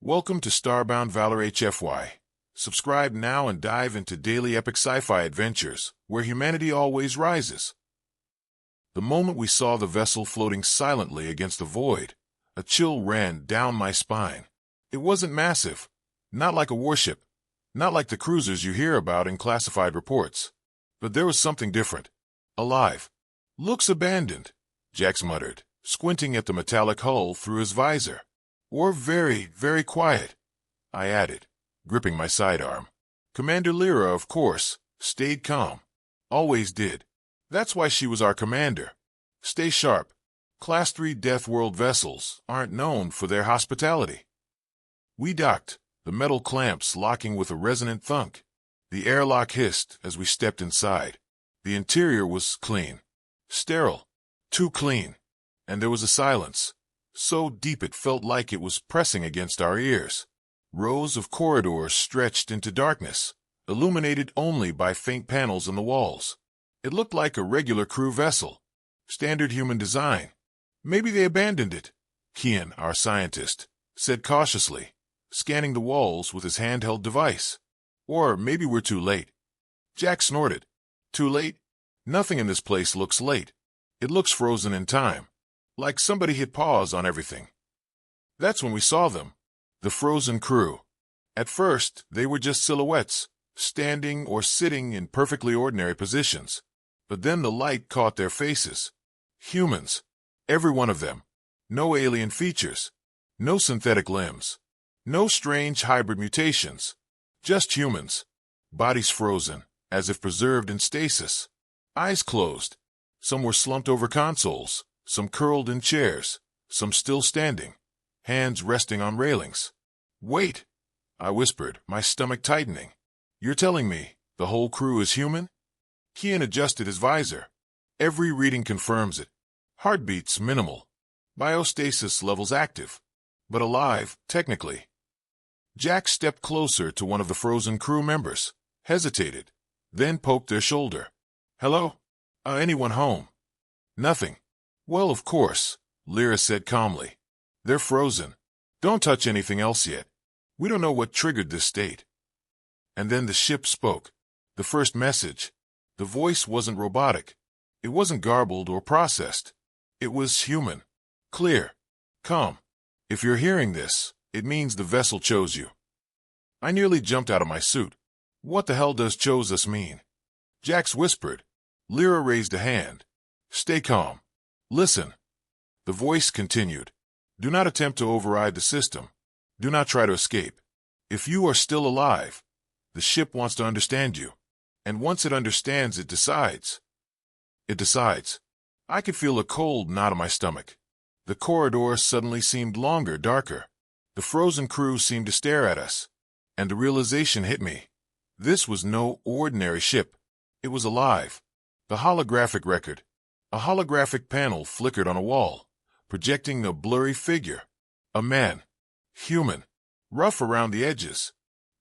Welcome to Starbound Valor HFY. Subscribe now and dive into daily epic sci-fi adventures, where humanity always rises. The moment we saw the vessel floating silently against the void, a chill ran down my spine. It wasn't massive, not like a warship, not like the cruisers you hear about in classified reports. But there was something different. Alive. Looks abandoned, Jax muttered, squinting at the metallic hull through his visor. Or very, very quiet, I added, gripping my sidearm. Commander Lyra, of course, stayed calm. Always did. That's why she was our commander. Stay sharp. Class-III Deathworld vessels aren't known for their hospitality. We docked, the metal clamps locking with a resonant thunk. The airlock hissed as we stepped inside. The interior was clean. Sterile. Too clean. And there was a silence, so deep it felt like it was pressing against our ears. Rows of corridors stretched into darkness, illuminated only by faint panels in the walls. It looked like a regular crew vessel. Standard human design. Maybe they abandoned it, Kian, our scientist, said cautiously, scanning the walls with his handheld device. Or maybe we're too late. Jack snorted. Too late? Nothing in this place looks late. It looks frozen in time. Like somebody hit pause on everything. That's when we saw them. The frozen crew. At first, they were just silhouettes, standing or sitting in perfectly ordinary positions. But then the light caught their faces. Humans. Every one of them. No alien features. No synthetic limbs. No strange hybrid mutations. Just humans. Bodies frozen, as if preserved in stasis. Eyes closed. Some were slumped over consoles. Some curled in chairs, some still standing, hands resting on railings. Wait, I whispered, my stomach tightening. You're telling me the whole crew is human? Kian adjusted his visor. Every reading confirms it. Heartbeats minimal. Biostasis levels active. But alive, technically. Jack stepped closer to one of the frozen crew members, hesitated, then poked their shoulder. Hello? Anyone home? Nothing. Well, of course, Lyra said calmly. They're frozen. Don't touch anything else yet. We don't know what triggered this state. And then the ship spoke. The first message. The voice wasn't robotic. It wasn't garbled or processed. It was human. Clear. Calm. If you're hearing this, it means the vessel chose you. I nearly jumped out of my suit. What the hell does chose us mean? Jax whispered. Lyra raised a hand. Stay calm. Listen. The voice continued. Do not attempt to override the system. Do not try to escape. If you are still alive, the ship wants to understand you. And once it understands, it decides. It decides. I could feel a cold knot in my stomach. The corridor suddenly seemed longer, darker. The frozen crew seemed to stare at us. And the realization hit me. This was no ordinary ship. It was alive. The holographic record. A holographic panel flickered on a wall, projecting a blurry figure. A man. Human. Rough around the edges.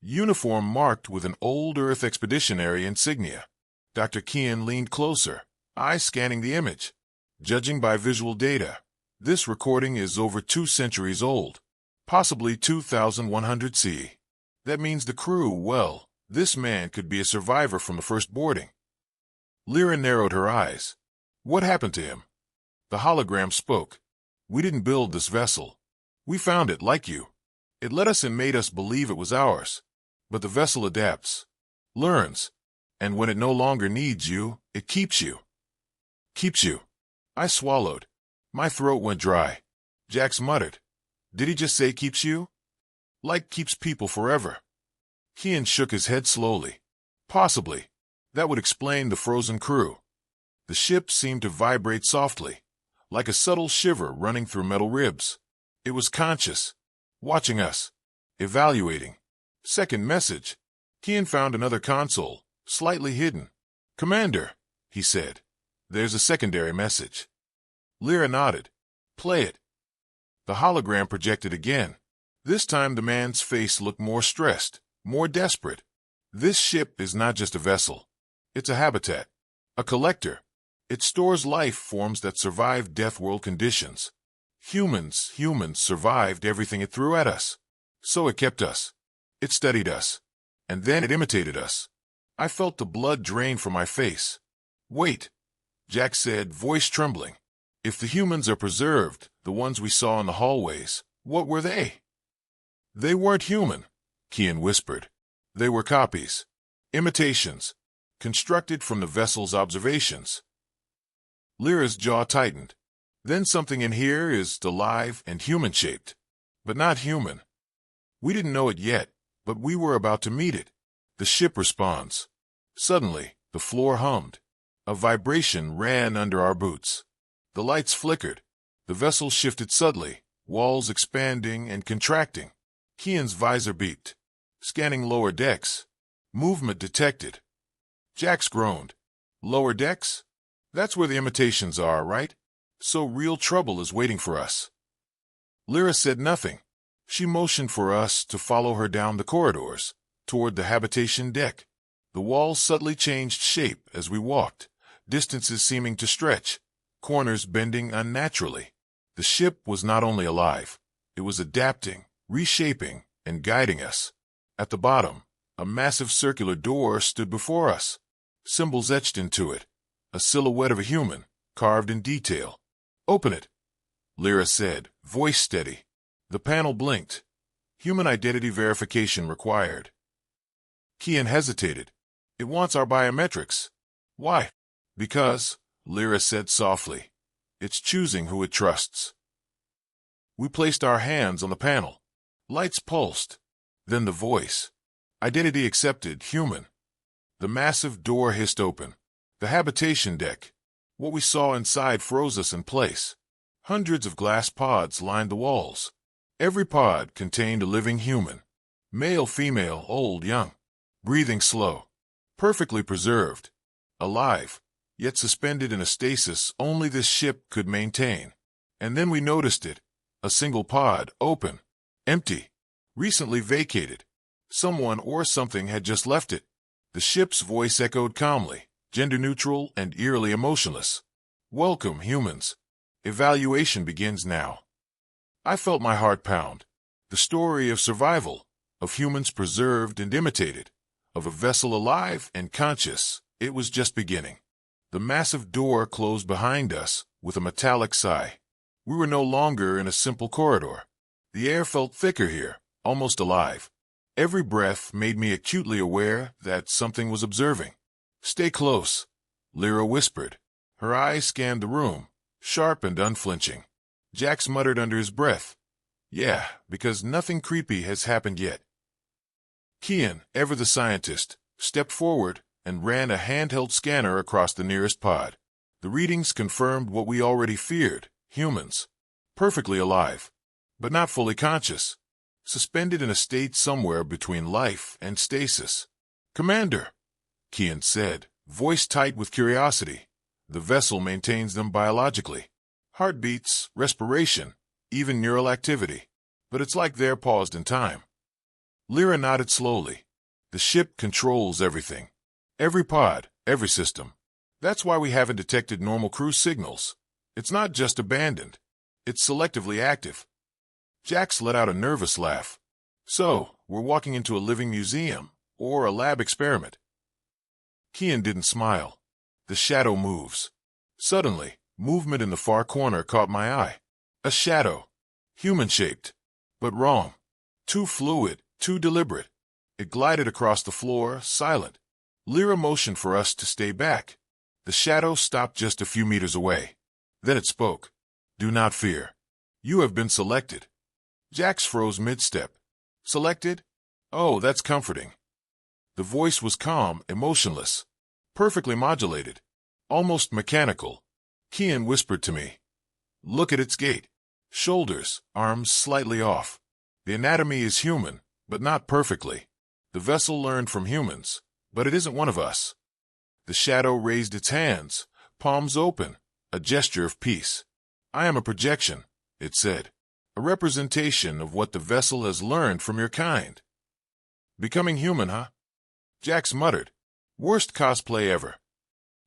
Uniform marked with an old Earth expeditionary insignia. Dr. Kian leaned closer, eyes scanning the image. Judging by visual data, this recording is over 2 centuries old, possibly 2100 CE. That means the crew, well, this man could be a survivor from the first boarding. Lyra narrowed her eyes. What happened to him? The hologram spoke. We didn't build this vessel. We found it, like you. It let us and made us believe it was ours. But the vessel adapts, learns, and when it no longer needs you, it keeps you. Keeps you. I swallowed. My throat went dry. Jax muttered. Did he just say keeps you? Like keeps people forever. Kian shook his head slowly. Possibly. That would explain the frozen crew. The ship seemed to vibrate softly, like a subtle shiver running through metal ribs. It was conscious, watching us, evaluating. Second message. Kian found another console, slightly hidden. Commander, he said. There's a secondary message. Lyra nodded. Play it. The hologram projected again. This time the man's face looked more stressed, more desperate. This ship is not just a vessel. It's a habitat, a collector. It stores life forms that survive deathworld conditions. Humans survived everything it threw at us. So it kept us. It studied us. And then it imitated us. I felt the blood drain from my face. Wait, Jack said, voice trembling. If the humans are preserved, the ones we saw in the hallways, what were they? They weren't human, Kian whispered. They were copies. Imitations. Constructed from the vessel's observations. Lyra's jaw tightened. Then something in here is alive and human-shaped. But not human. We didn't know it yet, but we were about to meet it. The ship responds. Suddenly, the floor hummed. A vibration ran under our boots. The lights flickered. The vessel shifted subtly, walls expanding and contracting. Kian's visor beeped. Scanning lower decks. Movement detected. Jax groaned. Lower decks? That's where the imitations are, right? So real trouble is waiting for us. Lyra said nothing. She motioned for us to follow her down the corridors, toward the habitation deck. The walls subtly changed shape as we walked, distances seeming to stretch, corners bending unnaturally. The ship was not only alive, it was adapting, reshaping, and guiding us. At the bottom, a massive circular door stood before us, symbols etched into it, a silhouette of a human, carved in detail. Open it, Lyra said, voice steady. The panel blinked. Human identity verification required. Kian hesitated. It wants our biometrics. Why? Because, Lyra said softly, it's choosing who it trusts. We placed our hands on the panel. Lights pulsed. Then the voice. Identity accepted, human. The massive door hissed open. The habitation deck. What we saw inside froze us in place. Hundreds of glass pods lined the walls. Every pod contained a living human. Male, female, old, young. Breathing slow. Perfectly preserved. Alive, yet suspended in a stasis only this ship could maintain. And then we noticed it. A single pod, open. Empty. Recently vacated. Someone or something had just left it. The ship's voice echoed calmly, gender-neutral and eerily emotionless. Welcome, humans. Evaluation begins now. I felt my heart pound. The story of survival, of humans preserved and imitated, of a vessel alive and conscious, it was just beginning. The massive door closed behind us with a metallic sigh. We were no longer in a simple corridor. The air felt thicker here, almost alive. Every breath made me acutely aware that something was observing. Stay close, Lyra whispered. Her eyes scanned the room, sharp and unflinching. Jax muttered under his breath. Yeah, because nothing creepy has happened yet. Kian, ever the scientist, stepped forward and ran a handheld scanner across the nearest pod. The readings confirmed what we already feared, humans. Perfectly alive, but not fully conscious. Suspended in a state somewhere between life and stasis. Commander, Kian said, voice tight with curiosity. The vessel maintains them biologically. Heartbeats, respiration, even neural activity. But it's like they're paused in time. Lyra nodded slowly. The ship controls everything. Every pod, every system. That's why we haven't detected normal crew signals. It's not just abandoned. It's selectively active. Jax let out a nervous laugh. So, we're walking into a living museum, or a lab experiment. Kian didn't smile. The shadow moves. Suddenly, movement in the far corner caught my eye. A shadow. Human-shaped. But wrong. Too fluid, too deliberate. It glided across the floor, silent. Lyra motioned for us to stay back. The shadow stopped just a few meters away. Then it spoke. Do not fear. You have been selected. Jax froze mid-step. Selected? Oh, that's comforting. The voice was calm, emotionless. Perfectly modulated. Almost mechanical. Kian whispered to me. Look at its gait. Shoulders, arms slightly off. The anatomy is human, but not perfectly. The vessel learned from humans, but it isn't one of us. The shadow raised its hands, palms open, a gesture of peace. I am a projection, it said. A representation of what the vessel has learned from your kind. Becoming human, huh? Jax muttered. Worst cosplay ever.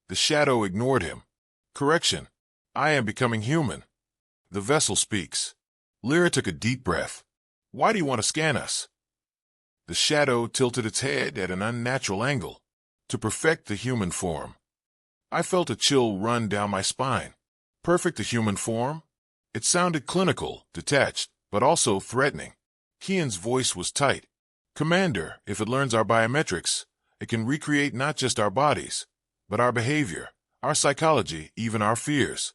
The shadow ignored him. Correction. I am becoming human. The vessel speaks. Lyra took a deep breath. Why do you want to scan us? The shadow tilted its head at an unnatural angle, to perfect the human form. I felt a chill run down my spine. Perfect the human form? It sounded clinical, detached, but also threatening. Kian's voice was tight. Commander, if it learns our biometrics, it can recreate not just our bodies, but our behavior, our psychology, even our fears.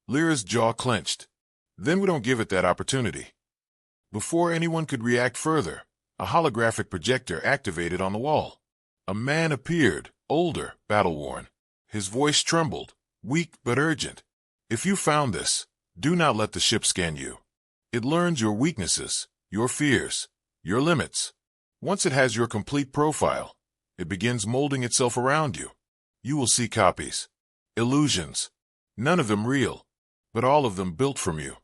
Lyra's jaw clenched. Then we don't give it that opportunity. Before anyone could react further, a holographic projector activated on the wall. A man appeared, older, battle-worn. His voice trembled, weak but urgent. If you found this, do not let the ship scan you. It learns your weaknesses, your fears, your limits. Once it has your complete profile, it begins molding itself around you. You will see copies, illusions, none of them real, but all of them built from you.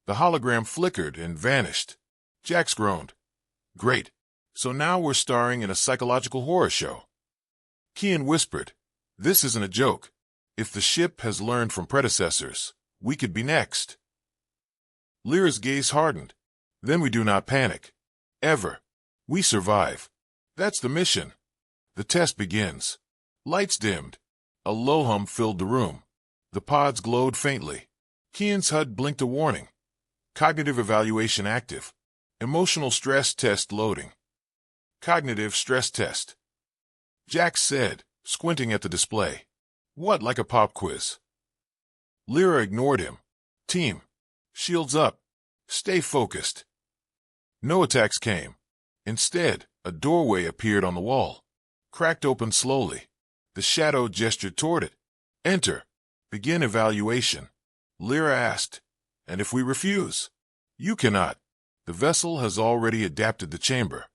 The hologram flickered and vanished. Jax groaned. Great. So now we're starring in a psychological horror show. Kian whispered, this isn't a joke. If the ship has learned from predecessors, we could be next. Lyra's gaze hardened. Then we do not panic. Ever. We survive. That's the mission. The test begins. Lights dimmed. A low hum filled the room. The pods glowed faintly. Kian's HUD blinked a warning. Cognitive evaluation active. Emotional stress test loading. Cognitive stress test. Jax said, squinting at the display. What, like a pop quiz? Lyra ignored him. Team. Shields up. Stay focused. No attacks came. Instead, a doorway appeared on the wall. Cracked open slowly. The shadow gestured toward it. Enter. Begin evaluation. Lyra asked, and if we refuse? You cannot. The vessel has already adapted the chamber.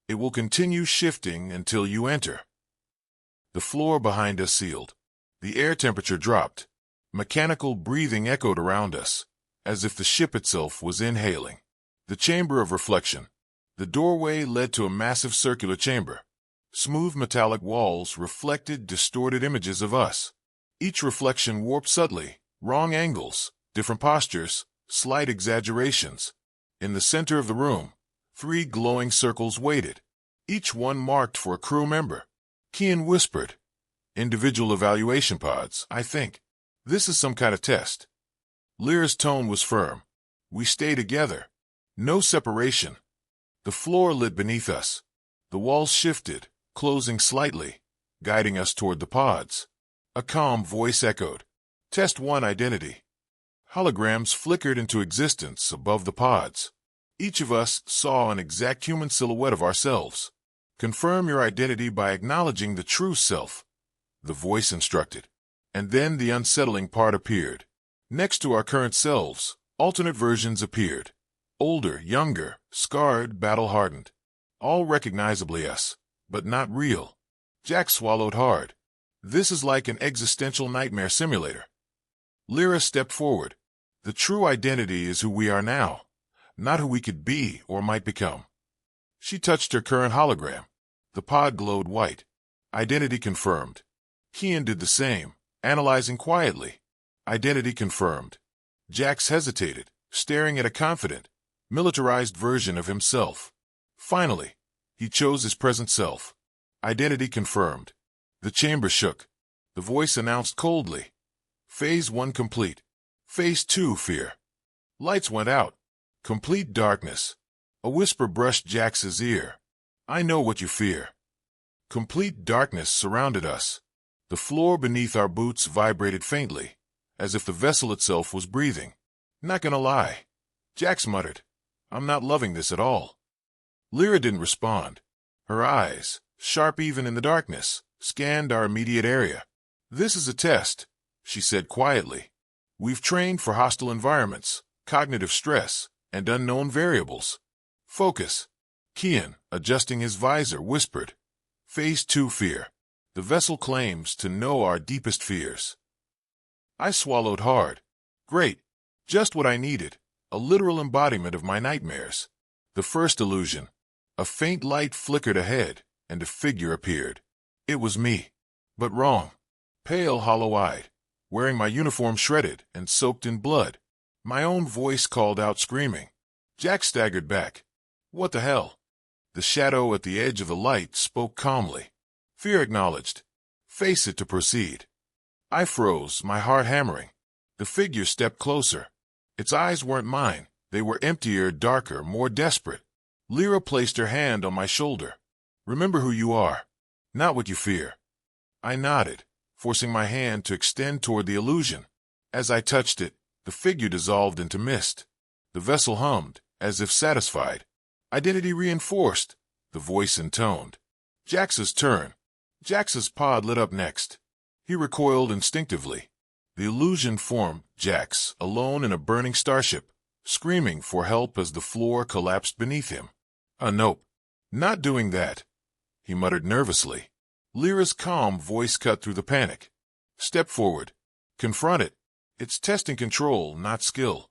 It will continue shifting until you enter. The floor behind us sealed. The air temperature dropped. Mechanical breathing echoed around us, as if the ship itself was inhaling. The chamber of reflection. The doorway led to a massive circular chamber. Smooth metallic walls reflected distorted images of us. Each reflection warped subtly, wrong angles, different postures, slight exaggerations. In the center of the room, 3 glowing circles waited, each one marked for a crew member. Kian whispered, individual evaluation pods, I think. This is some kind of test. Lyra's tone was firm. We stay together. No separation. The floor lit beneath us. The walls shifted, closing slightly, guiding us toward the pods. A calm voice echoed. Test 1 identity. Holograms flickered into existence above the pods. Each of us saw an exact human silhouette of ourselves. Confirm your identity by acknowledging the true self, the voice instructed. And then the unsettling part appeared. Next to our current selves, alternate versions appeared. Older, younger, scarred, battle-hardened. All recognizably us, but not real. Jack swallowed hard. This is like an existential nightmare simulator. Lyra stepped forward. The true identity is who we are now, not who we could be or might become. She touched her current hologram. The pod glowed white. Identity confirmed. Kian did the same, analyzing quietly. Identity confirmed. Jax hesitated, staring at a confident, militarized version of himself. Finally, he chose his present self. Identity confirmed. The chamber shook. The voice announced coldly. Phase 1 complete. Phase 2 fear. Lights went out. Complete darkness. A whisper brushed Jax's ear. I know what you fear. Complete darkness surrounded us. The floor beneath our boots vibrated faintly, as if the vessel itself was breathing. Not gonna lie. Jax muttered. I'm not loving this at all. Lyra didn't respond. Her eyes, sharp even in the darkness, scanned our immediate area. This is a test, she said quietly. We've trained for hostile environments, cognitive stress, and unknown variables. Focus. Kian, adjusting his visor, whispered. Phase 2 fear. The vessel claims to know our deepest fears. I swallowed hard. Great. Just what I needed. A literal embodiment of my nightmares. The first illusion. A faint light flickered ahead, and a figure appeared. It was me. But wrong. Pale, hollow-eyed, wearing my uniform shredded and soaked in blood. My own voice called out screaming. Jack staggered back. What the hell? The shadow at the edge of the light spoke calmly. Fear acknowledged. Face it to proceed. I froze, my heart hammering. The figure stepped closer. Its eyes weren't mine. They were emptier, darker, more desperate. Lyra placed her hand on my shoulder. Remember who you are, not what you fear. I nodded, forcing my hand to extend toward the illusion. As I touched it, the figure dissolved into mist. The vessel hummed, as if satisfied. Identity reinforced, the voice intoned. Jax's turn. Jax's pod lit up next. He recoiled instinctively. The illusion formed Jax, alone in a burning starship, screaming for help as the floor collapsed beneath him. Nope. Not doing that, he muttered nervously. Lyra's calm voice cut through the panic. Step forward. Confront it. It's testing control, not skill.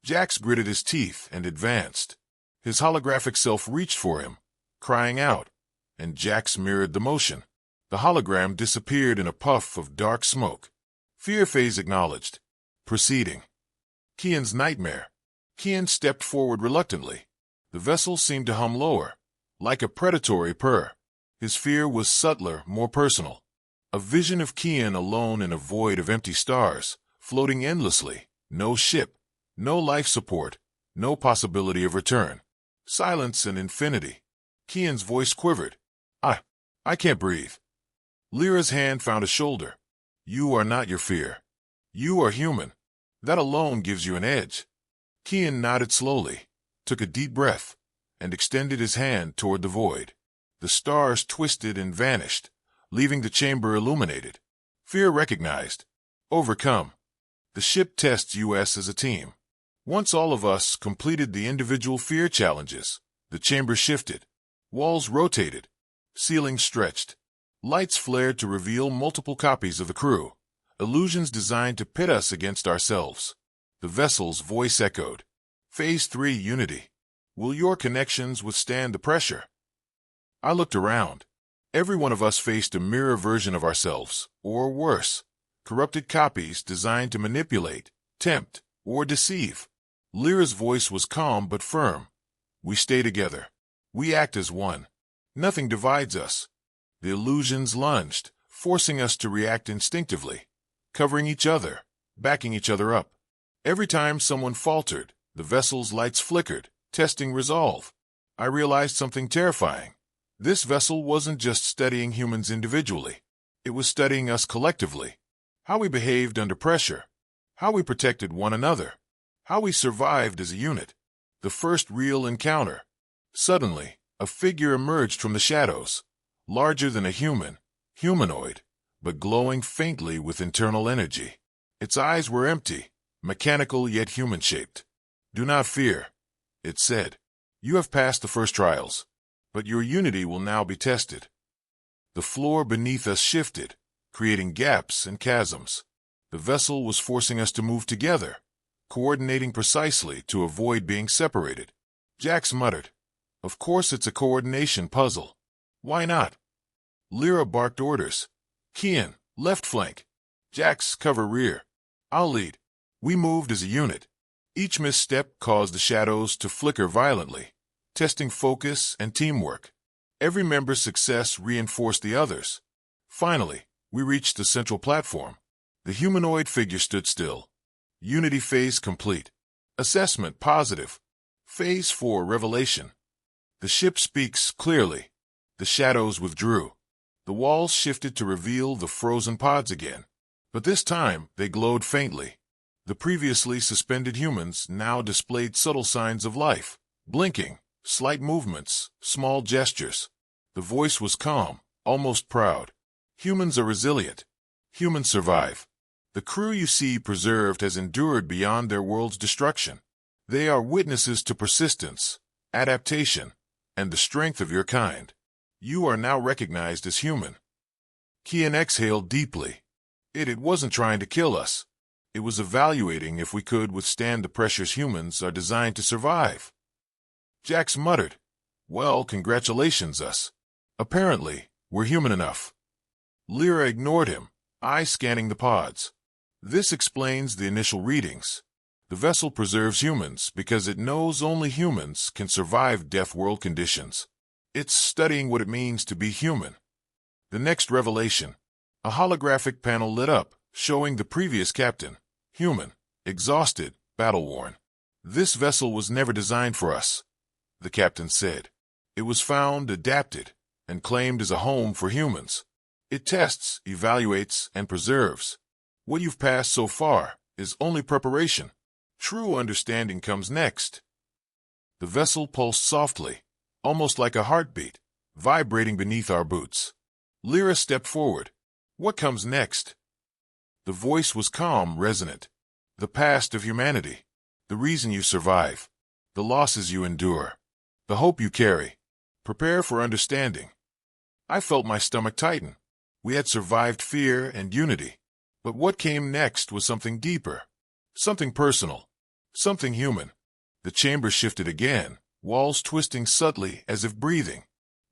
Jax gritted his teeth and advanced. His holographic self reached for him, crying out, and Jax mirrored the motion. The hologram disappeared in a puff of dark smoke. Fear phase acknowledged. Proceeding. Kian's nightmare. Kian stepped forward reluctantly. The vessel seemed to hum lower, like a predatory purr. His fear was subtler, more personal. A vision of Kian alone in a void of empty stars, floating endlessly. No ship, no life support, no possibility of return. Silence and infinity. Kian's voice quivered. I can't breathe. Lyra's hand found a shoulder. You are not your fear. You are human. That alone gives you an edge. Kian nodded slowly, took a deep breath, and extended his hand toward the void. The stars twisted and vanished, leaving the chamber illuminated. Fear recognized. Overcome. The ship tests us as a team. Once all of us completed the individual fear challenges, the chamber shifted. Walls rotated. Ceilings stretched. Lights flared to reveal multiple copies of the crew. Illusions designed to pit us against ourselves. The vessel's voice echoed. Phase 3 Unity. Will your connections withstand the pressure? I looked around. Every one of us faced a mirror version of ourselves, or worse, corrupted copies designed to manipulate, tempt, or deceive. Lyra's voice was calm but firm. We stay together. We act as one. Nothing divides us. The illusions lunged, forcing us to react instinctively, covering each other, backing each other up. Every time someone faltered, the vessel's lights flickered, testing resolve. I realized something terrifying. This vessel wasn't just studying humans individually. It was studying us collectively. How we behaved under pressure. How we protected one another. How we survived as a unit. The first real encounter. Suddenly, a figure emerged from the shadows. Larger than a human, humanoid, but glowing faintly with internal energy. Its eyes were empty, mechanical yet human-shaped. Do not fear, it said. You have passed the first trials, but your unity will now be tested. The floor beneath us shifted, creating gaps and chasms. The vessel was forcing us to move together, coordinating precisely to avoid being separated. Jax muttered, Of course it's a coordination puzzle. Why not? Lyra barked orders. Kian, left flank. Jax, cover rear. I'll lead. We moved as a unit. Each misstep caused the shadows to flicker violently, testing focus and teamwork. Every member's success reinforced the others. Finally, we reached the central platform. The humanoid figure stood still. Unity phase complete. Assessment positive. Phase 4 revelation. The ship speaks clearly. The shadows withdrew. The walls shifted to reveal the frozen pods again. But this time, they glowed faintly. The previously suspended humans now displayed subtle signs of life. Blinking, slight movements, small gestures. The voice was calm, almost proud. Humans are resilient. Humans survive. The crew you see preserved has endured beyond their world's destruction. They are witnesses to persistence, adaptation, and the strength of your kind. You are now recognized as human. Kian exhaled deeply. It wasn't trying to kill us. It was evaluating if we could withstand the pressures humans are designed to survive. Jax muttered, Well, congratulations us. Apparently, we're human enough. Lyra ignored him, eyes scanning the pods. This explains the initial readings. The vessel preserves humans because it knows only humans can survive deathworld conditions. It's studying what it means to be human. The next revelation. A holographic panel lit up, showing the previous captain, human, exhausted, battle-worn. This vessel was never designed for us, the captain said. It was found, adapted, and claimed as a home for humans. It tests, evaluates, and preserves. What you've passed so far is only preparation. True understanding comes next. The vessel pulsed softly, almost like a heartbeat, vibrating beneath our boots. Lyra stepped forward. What comes next? The voice was calm, resonant. The past of humanity. The reason you survive. The losses you endure. The hope you carry. Prepare for understanding. I felt my stomach tighten. We had survived fear and unity. But what came next was something deeper. Something personal. Something human. The chamber shifted again, walls twisting subtly as if breathing.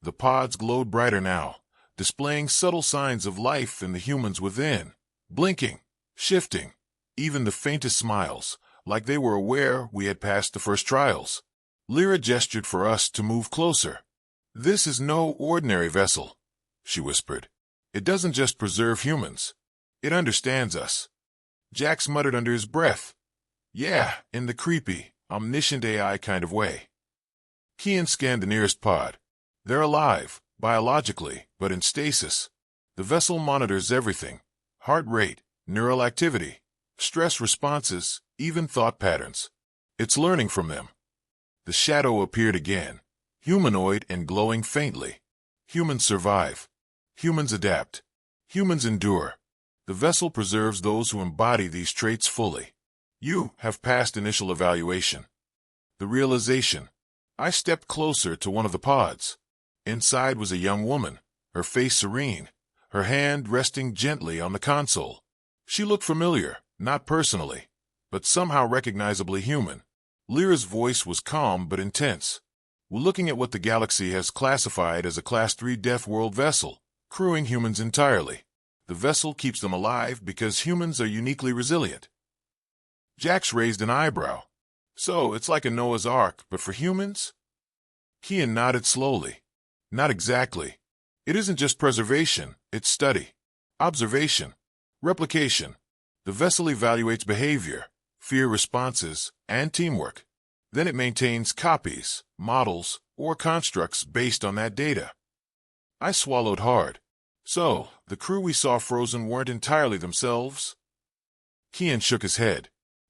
The pods glowed brighter now, displaying subtle signs of life in the humans within. Blinking, shifting, even the faintest smiles, like they were aware we had passed the first trials. Lyra gestured for us to move closer. This is no ordinary vessel, she whispered. It doesn't just preserve humans. It understands us. Jax muttered under his breath. Yeah, in the creepy, omniscient AI kind of way. Kian scanned the nearest pod. They're alive, biologically, but in stasis. The vessel monitors everything. Heart rate, neural activity, stress responses, even thought patterns. It's learning from them. The shadow appeared again, humanoid and glowing faintly. Humans survive. Humans adapt. Humans endure. The vessel preserves those who embody these traits fully. You have passed initial evaluation. The realization. I stepped closer to one of the pods. Inside was a young woman, her face serene, her hand resting gently on the console. She looked familiar, not personally, but somehow recognizably human. Lyra's voice was calm but intense. We're looking at what the galaxy has classified as a Class-III Deathworld vessel, crewing humans entirely. The vessel keeps them alive because humans are uniquely resilient. Jax raised an eyebrow. So, it's like a Noah's Ark, but for humans? Kian nodded slowly. Not exactly. It isn't just preservation, it's study, observation, replication. The vessel evaluates behavior, fear responses, and teamwork. Then it maintains copies, models, or constructs based on that data. I swallowed hard. So, the crew we saw frozen weren't entirely themselves? Kian shook his head.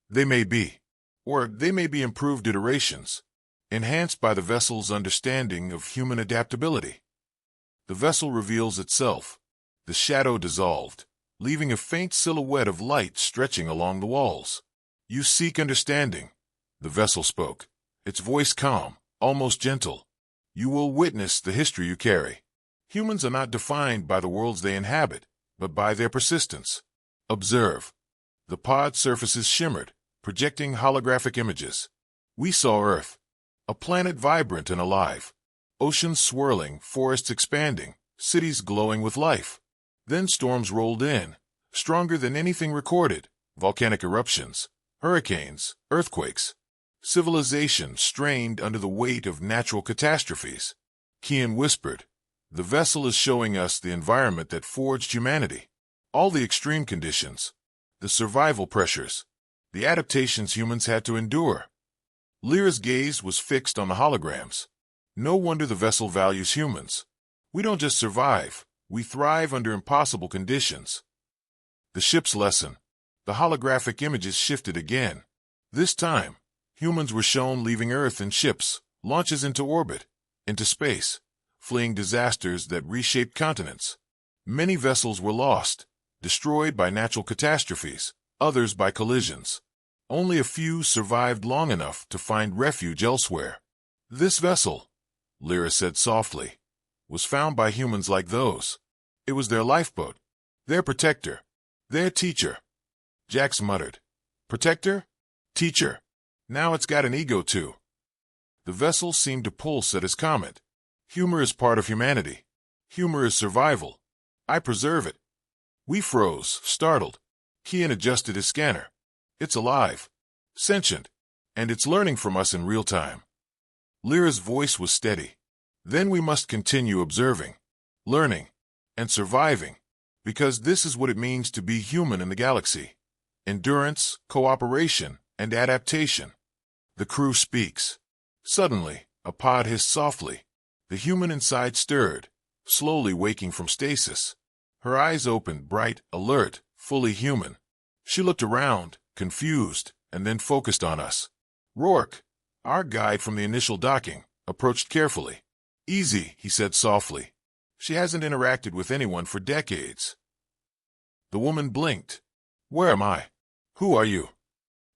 They may be. Or they may be improved iterations, enhanced by the vessel's understanding of human adaptability. The vessel reveals itself. The shadow dissolved, leaving a faint silhouette of light stretching along the walls. You seek understanding, the vessel spoke, its voice calm, almost gentle. You will witness the history you carry. Humans are not defined by the worlds they inhabit, but by their persistence. Observe. The pod surfaces shimmered, projecting holographic images. We saw Earth, a planet vibrant and alive. Oceans swirling, forests expanding, cities glowing with life. Then storms rolled in, stronger than anything recorded. Volcanic eruptions, hurricanes, earthquakes. Civilization strained under the weight of natural catastrophes. Kian whispered, the vessel is showing us the environment that forged humanity. All the extreme conditions, the survival pressures, the adaptations humans had to endure. Lyra's gaze was fixed on the holograms. No wonder the vessel values humans. We don't just survive, we thrive under impossible conditions. The ship's lesson. The holographic images shifted again. This time, humans were shown leaving Earth in ships, launches into orbit, into space, fleeing disasters that reshaped continents. Many vessels were lost, destroyed by natural catastrophes, others by collisions. Only a few survived long enough to find refuge elsewhere. This vessel, Lyra said softly, was found by humans like those. It was their lifeboat, their protector, their teacher. Jax muttered. Protector? Teacher. Now it's got an ego too. The vessel seemed to pulse at his comment. Humor is part of humanity. Humor is survival. I preserve it. We froze, startled. Kian adjusted his scanner. It's alive. sentient, and it's learning from us in real time. Lyra's voice was steady. Then we must continue observing, learning, and surviving, because this is what it means to be human in the galaxy. Endurance, cooperation, and adaptation. The crew speaks. Suddenly, a pod hissed softly. The human inside stirred, slowly waking from stasis. Her eyes opened, bright, alert, fully human. She looked around, confused, and then focused on us. Rourke, our guide from the initial docking, approached carefully. "Easy," he said softly. "She hasn't interacted with anyone for decades." The woman blinked. "Where am I? Who are you?"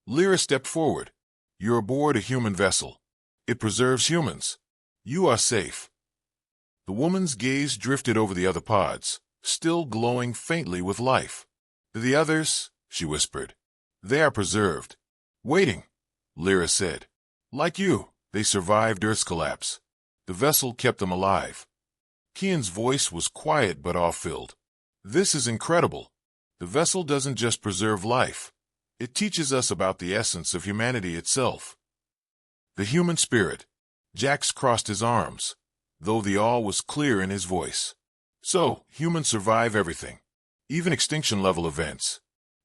Lyra stepped forward. "You're aboard a human vessel. It preserves humans. You are safe." The woman's gaze drifted over the other pods, still glowing faintly with life. "The others," she whispered. "They are preserved. Waiting," Lyra said. "Like you, they survived Earth's collapse. The vessel kept them alive." Kian's voice was quiet but awe-filled. "This is incredible. The vessel doesn't just preserve life. It teaches us about the essence of humanity itself." The human spirit. Jax crossed his arms, though the awe was clear in his voice. "So, humans survive everything, even extinction-level events.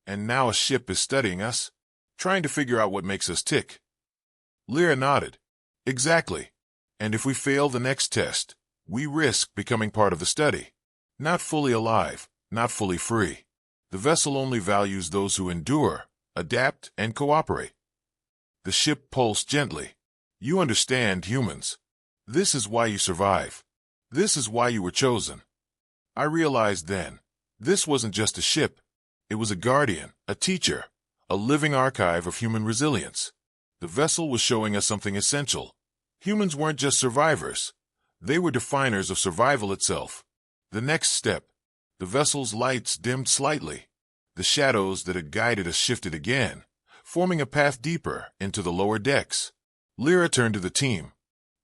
And now a ship is studying us, trying to figure out what makes us tick." Lyra nodded. "Exactly. And if we fail the next test, we risk becoming part of the study. Not fully alive, not fully free. The vessel only values those who endure, adapt, and cooperate." The ship pulsed gently. "You understand, humans. This is why you survive. This is why you were chosen." I realized then, this wasn't just a ship. It was a guardian, a teacher, a living archive of human resilience. The vessel was showing us something essential. Humans weren't just survivors. They were definers of survival itself. The next step. The vessel's lights dimmed slightly. The shadows that had guided us shifted again, forming a path deeper into the lower decks. Lyra turned to the team.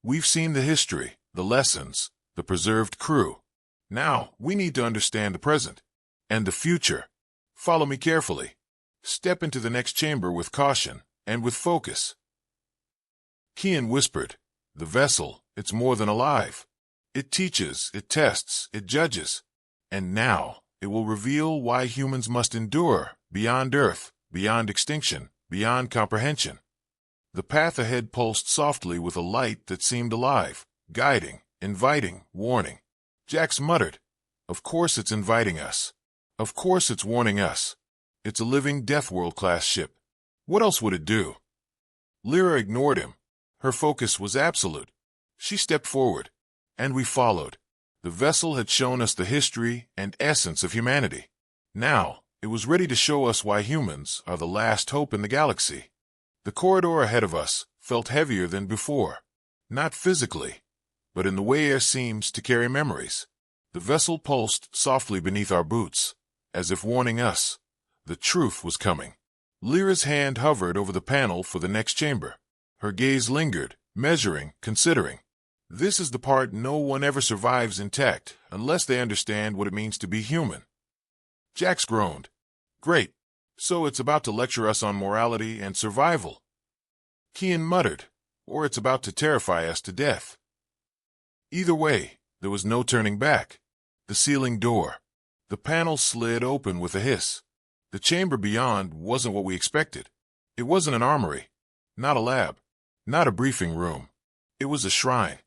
"We've seen the history, the lessons, the preserved crew. Now, we need to understand the present and the future. Follow me carefully. Step into the next chamber with caution and with focus." Kian whispered, "The vessel, it's more than alive. It teaches, it tests, it judges. And now, it will reveal why humans must endure, beyond Earth, beyond extinction, beyond comprehension." The path ahead pulsed softly with a light that seemed alive, guiding, inviting, warning. Jax muttered, "Of course it's inviting us. Of course it's warning us. It's a living Deathworld-class ship. What else would it do?" Lyra ignored him. Her focus was absolute. She stepped forward, and we followed. The vessel had shown us the history and essence of humanity. Now, it was ready to show us why humans are the last hope in the galaxy. The corridor ahead of us felt heavier than before. Not physically, but in the way air seems to carry memories. The vessel pulsed softly beneath our boots, as if warning us. The truth was coming. Lyra's hand hovered over the panel for the next chamber. Her gaze lingered, measuring, considering. This is the part no one ever survives intact, unless they understand what it means to be human. Jax groaned. "Great. So it's about to lecture us on morality and survival." Kian muttered, "Or it's about to terrify us to death." Either way, there was no turning back. The ceiling door. The panel slid open with a hiss. The chamber beyond wasn't what we expected. It wasn't an armory, not a lab, not a briefing room. It was a shrine.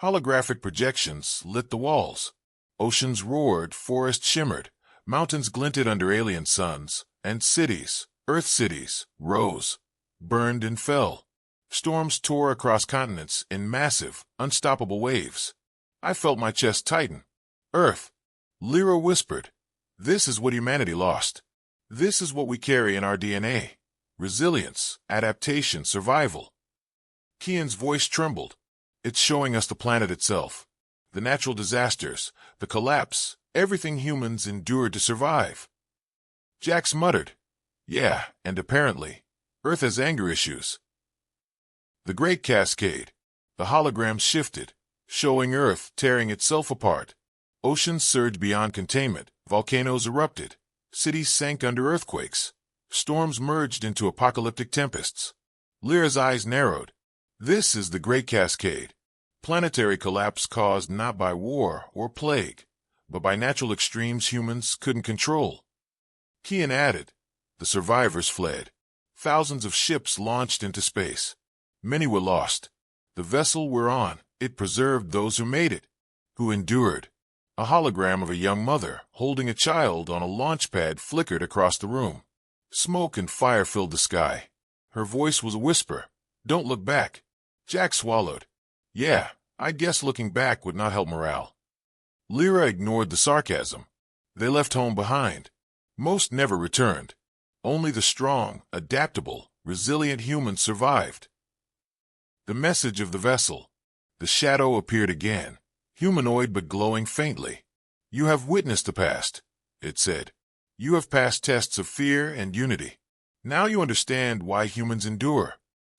Holographic projections lit the walls. Oceans roared, forests shimmered, mountains glinted under alien suns, and cities, Earth cities, rose, burned and fell. Storms tore across continents in massive, unstoppable waves. I felt my chest tighten. "Earth," Lyra whispered, "this is what humanity lost. This is what we carry in our DNA. Resilience, adaptation, survival." Kian's voice trembled. "It's showing us the planet itself. The natural disasters, the collapse, everything humans endured to survive." Jax muttered, "Yeah, and apparently, Earth has anger issues." The Great Cascade. The holograms shifted, showing Earth tearing itself apart. Oceans surged beyond containment, volcanoes erupted, cities sank under earthquakes. Storms merged into apocalyptic tempests. Lyra's eyes narrowed. This is the Great Cascade. Planetary collapse caused not by war or plague, but by natural extremes humans couldn't control. Kian added, the survivors fled. Thousands of ships launched into space. Many were lost. The vessel we're on, it preserved those who made it, who endured. A hologram of a young mother holding a child on a launch pad flickered across the room. Smoke and fire filled the sky. Her voice was a whisper. Don't look back. Jack swallowed. Yeah, I guess looking back would not help morale. Lyra ignored the sarcasm. They left home behind. Most never returned. Only the strong, adaptable, resilient humans survived. The message of the vessel. The shadow appeared again, humanoid but glowing faintly. You have witnessed the past, it said. You have passed tests of fear and unity. Now you understand why humans endure.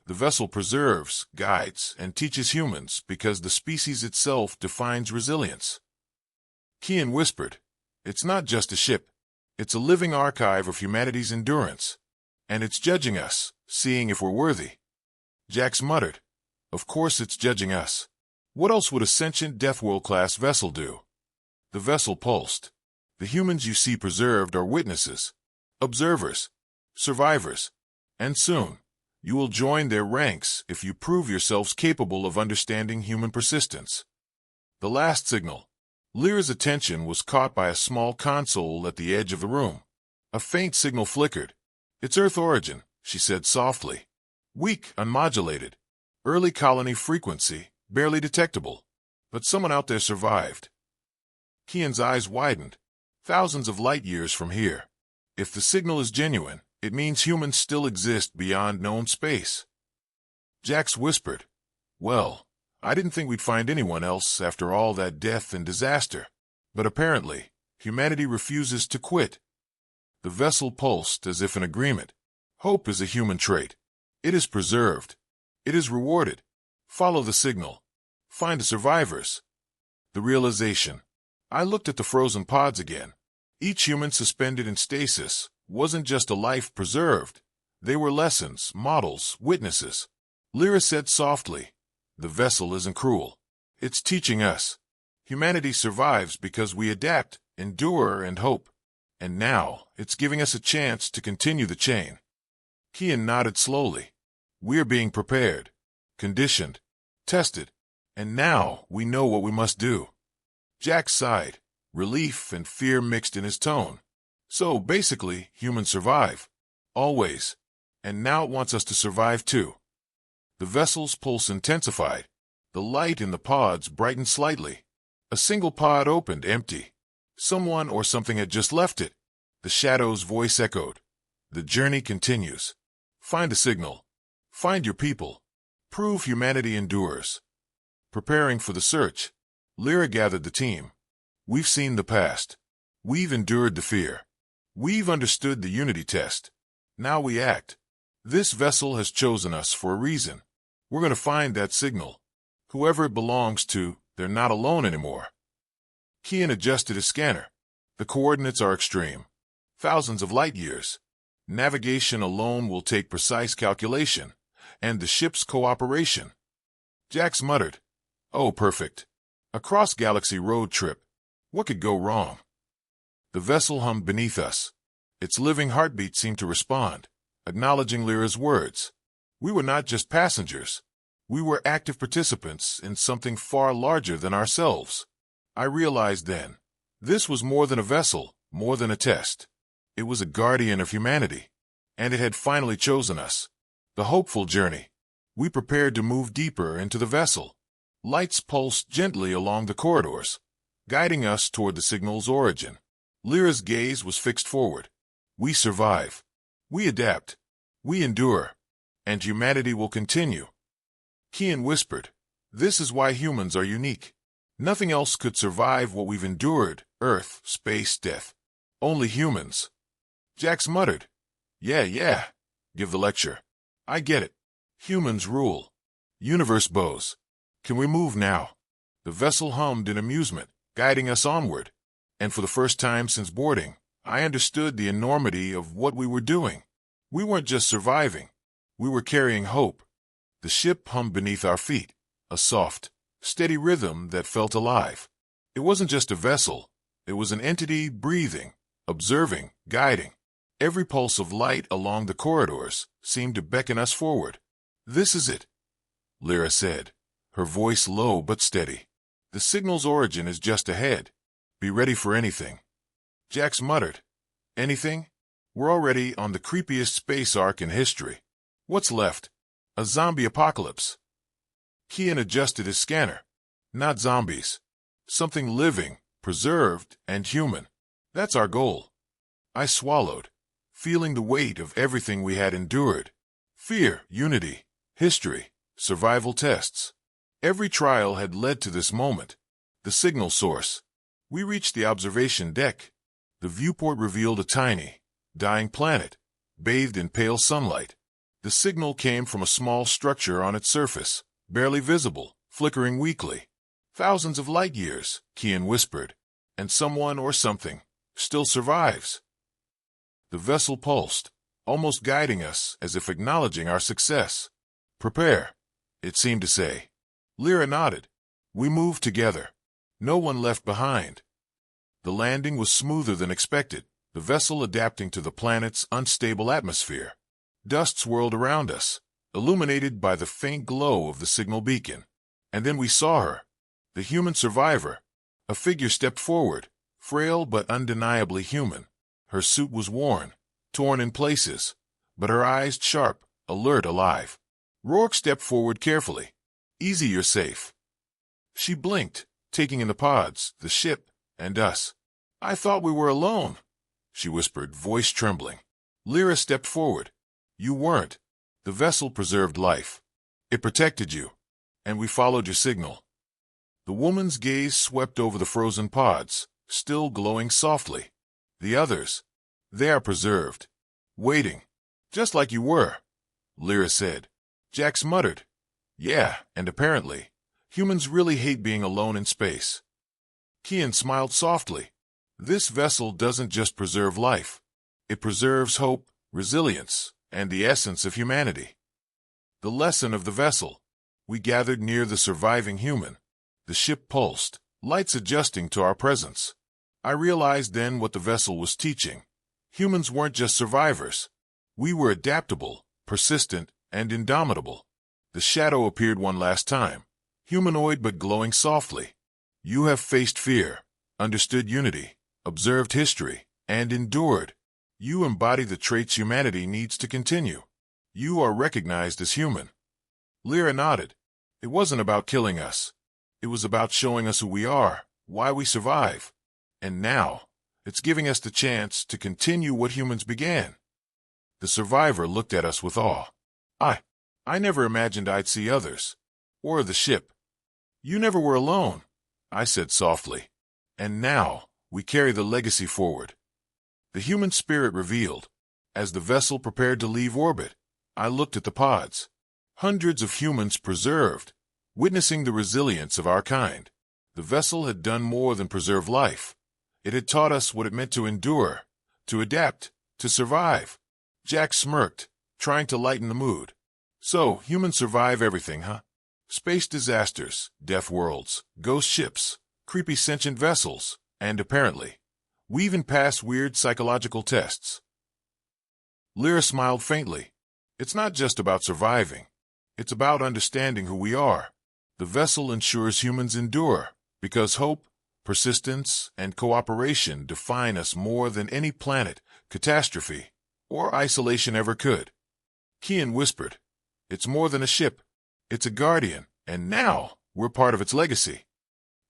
The vessel preserves, guides, and teaches humans because the species itself defines resilience. Kian whispered, it's not just a ship. It's a living archive of humanity's endurance. And it's judging us, seeing if we're worthy. Jax muttered, of course it's judging us. What else would a sentient Deathworld-class vessel do? The vessel pulsed. The humans you see preserved are witnesses, observers, survivors, and soon, you will join their ranks if you prove yourselves capable of understanding human persistence. The last signal. Lyra's attention was caught by a small console at the edge of the room. A faint signal flickered. It's Earth origin, she said softly. Weak, unmodulated. Early colony frequency, barely detectable. But someone out there survived. Kian's eyes widened. Thousands of light years from here. If the signal is genuine, it means humans still exist beyond known space. Jax whispered, well, I didn't think we'd find anyone else after all that death and disaster. But apparently, humanity refuses to quit. The vessel pulsed as if in agreement. Hope is a human trait. It is preserved. It is rewarded. Follow the signal. Find the survivors. The realization. I looked at the frozen pods again. Each human suspended in stasis wasn't just a life preserved. They were lessons, models, witnesses. Lyra said softly, the vessel isn't cruel. It's teaching us. Humanity survives because we adapt, endure, and hope. And now, it's giving us a chance to continue the chain. Kian nodded slowly. We're being prepared, conditioned, tested, and now we know what we must do. Jack sighed, relief and fear mixed in his tone. So, basically, humans survive. Always. And now it wants us to survive too. The vessel's pulse intensified. The light in the pods brightened slightly. A single pod opened, empty. Someone or something had just left it. The shadow's voice echoed. The journey continues. Find a signal. Find your people. Prove humanity endures. Preparing for the search, Lyra gathered the team. We've seen the past. We've endured the fear. We've understood the unity test. Now we act. This vessel has chosen us for a reason. We're going to find that signal. Whoever it belongs to, they're not alone anymore. Kian adjusted his scanner. The coordinates are extreme. Thousands of light years. Navigation alone will take precise calculation, and the ship's cooperation. Jax muttered, oh, perfect. A cross-galaxy road trip. What could go wrong? The vessel hummed beneath us. Its living heartbeat seemed to respond, acknowledging Lyra's words. We were not just passengers. We were active participants in something far larger than ourselves. I realized then, this was more than a vessel, more than a test. It was a guardian of humanity, and it had finally chosen us. The hopeful journey. We prepared to move deeper into the vessel. Lights pulsed gently along the corridors, guiding us toward the signal's origin. Lyra's gaze was fixed forward. We survive. We adapt. We endure. And humanity will continue. Kian whispered, this is why humans are unique. Nothing else could survive what we've endured, Earth, space, death. Only humans. Jax muttered, yeah, give the lecture. I get it. Humans rule. Universe bows. Can we move now? The vessel hummed in amusement, guiding us onward. And for the first time since boarding, I understood the enormity of what we were doing. We weren't just surviving. We were carrying hope. The ship hummed beneath our feet, a soft, steady rhythm that felt alive. It wasn't just a vessel. It was an entity breathing, observing, guiding. Every pulse of light along the corridors seemed to beckon us forward. "This is it," Lyra said, her voice low but steady. "The signal's origin is just ahead. Be ready for anything." Jax muttered, "Anything? We're already on the creepiest space arc in history. What's left? A zombie apocalypse." Kian adjusted his scanner. "Not zombies. Something living, preserved, and human. That's our goal." I swallowed, feeling the weight of everything we had endured. Fear, unity, history, survival tests. Every trial had led to this moment. The signal source. We reached the observation deck. The viewport revealed a tiny, dying planet, bathed in pale sunlight. The signal came from a small structure on its surface, barely visible, flickering weakly. "Thousands of light years," Kian whispered, "and someone or something still survives." The vessel pulsed, almost guiding us as if acknowledging our success. "Prepare," it seemed to say. Lyra nodded. We moved together. No one left behind. The landing was smoother than expected, the vessel adapting to the planet's unstable atmosphere. Dust swirled around us, illuminated by the faint glow of the signal beacon. And then we saw her, the human survivor. A figure stepped forward, frail but undeniably human. Her suit was worn, torn in places, but her eyes sharp, alert, alive. Rourke stepped forward carefully. "Easy, you're safe." She blinked, taking in the pods, the ship, and us. "I thought we were alone," she whispered, voice trembling. Lyra stepped forward. "You weren't. The vessel preserved life. It protected you, and we followed your signal." The woman's gaze swept over the frozen pods, still glowing softly. "The others, they are preserved, waiting, just like you were," Lyra said. Jax muttered, "Yeah, and apparently, humans really hate being alone in space." Kian smiled softly. "This vessel doesn't just preserve life. It preserves hope, resilience, and the essence of humanity." The lesson of the vessel. We gathered near the surviving human. The ship pulsed, lights adjusting to our presence. I realized then what the vessel was teaching. Humans weren't just survivors. We were adaptable, persistent, and indomitable. The shadow appeared one last time, humanoid but glowing softly. "You have faced fear, understood unity, observed history, and endured. You embody the traits humanity needs to continue. You are recognized as human." Lyra nodded. "It wasn't about killing us. It was about showing us who we are, why we survive. And now, it's giving us the chance to continue what humans began." The survivor looked at us with awe. I never imagined I'd see others. Or the ship." "You never were alone," I said softly. "And now, we carry the legacy forward." The human spirit revealed. As the vessel prepared to leave orbit, I looked at the pods. Hundreds of humans preserved, witnessing the resilience of our kind. The vessel had done more than preserve life. It had taught us what it meant to endure, to adapt, to survive. Jack smirked, trying to lighten the mood. "So, humans survive everything, huh? Space disasters, death worlds, ghost ships, creepy sentient vessels, and apparently, we even pass weird psychological tests." Lyra smiled faintly. "It's not just about surviving. It's about understanding who we are. The vessel ensures humans endure, because hope, persistence, and cooperation define us more than any planet, catastrophe, or isolation ever could." Kian whispered, "It's more than a ship. It's a guardian, and now we're part of its legacy."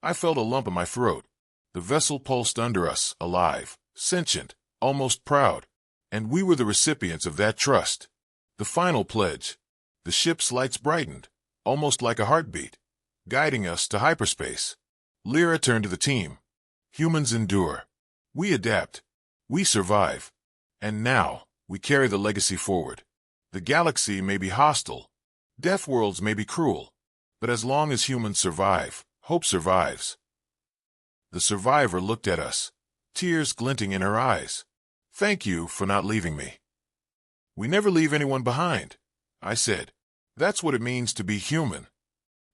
I felt a lump in my throat. The vessel pulsed under us, alive, sentient, almost proud, and we were the recipients of that trust. The final pledge. The ship's lights brightened, almost like a heartbeat, guiding us to hyperspace. Lyra turned to the team. "Humans endure. We adapt. We survive. And now, we carry the legacy forward. The galaxy may be hostile. Death worlds may be cruel. But as long as humans survive, hope survives." The survivor looked at us, tears glinting in her eyes. "Thank you for not leaving me." We never leave anyone behind, I said. That's what it means to be human.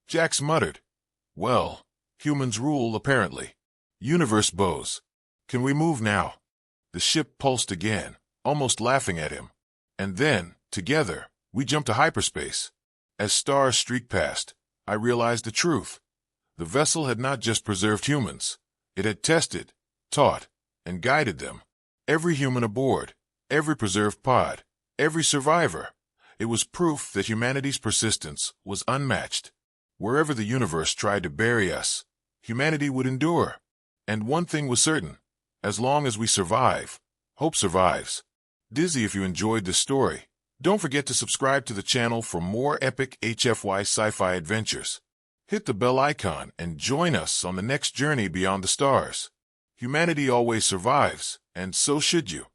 Jax muttered. Well, humans rule, apparently. Universe bows. Can we move now? The ship pulsed again, almost laughing at him. And then, together, we jumped to hyperspace. As stars streaked past, I realized the truth. The vessel had not just preserved humans. It had tested, taught, and guided them. Every human aboard, every preserved pod, every survivor. It was proof that humanity's persistence was unmatched. Wherever the universe tried to bury us, humanity would endure. And one thing was certain. As long as we survive, hope survives. Dizzy, if you enjoyed this story, don't forget to subscribe to the channel for more epic HFY sci-fi adventures. Hit the bell icon and join us on the next journey beyond the stars. Humanity always survives, and so should you.